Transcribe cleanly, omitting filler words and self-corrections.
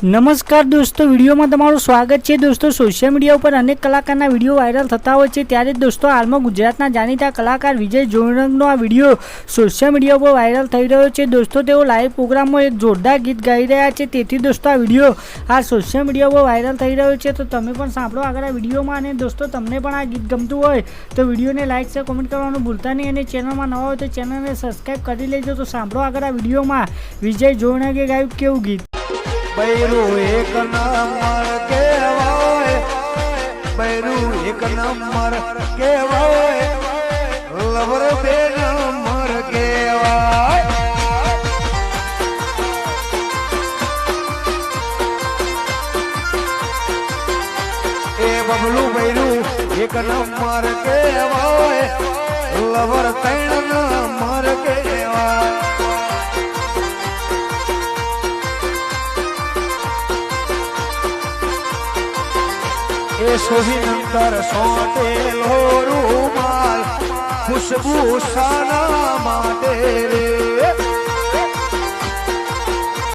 नमस्कार दोस्तों, वीडियो में तमारुं स्वागत है। दोस्तों, सोशल मीडिया पर अनेक कलाकारना विडियो वायरल थता होय छे, त्यारे दोस्तों हाल में गुजरातना जाणीता कलाकार विजय जोइरंगनो आ विडियो सोशल मीडिया पर वायरल थई रह्यो छे। दोस्तों, तेओ लाइव प्रोग्राम में एक जोरदार गीत गाई रह्या छे, तेथी दोस्तों आ विडियो आ सोशल मीडिया पर वायरल थई रह्यो छे। तो तमे पण सांभळो आगळ आ विडियो में। अने दोस्तों, तमने पण आ गीत गमतुं होय तो विडियो ने लाइक शेर कमेंट करवानुं भूलता नहीं, अने चेनल में नवा होय तो चेनल ने सब्सक्राइब करी लेजो। तो सांभळो आगळ आ विडियो में विजय जोइरंगे गायुं केवुं गीत। बैरू एक नंबर केवाय, बैरू एक नंबर केवाय, लवर बे नंबर केवाय। ए बबलू बैरू एक नंबर केवाय, लवर 3 नंबर केवाय। सोहिनंतर सोटेलो रूमाल खुशबू साना माटे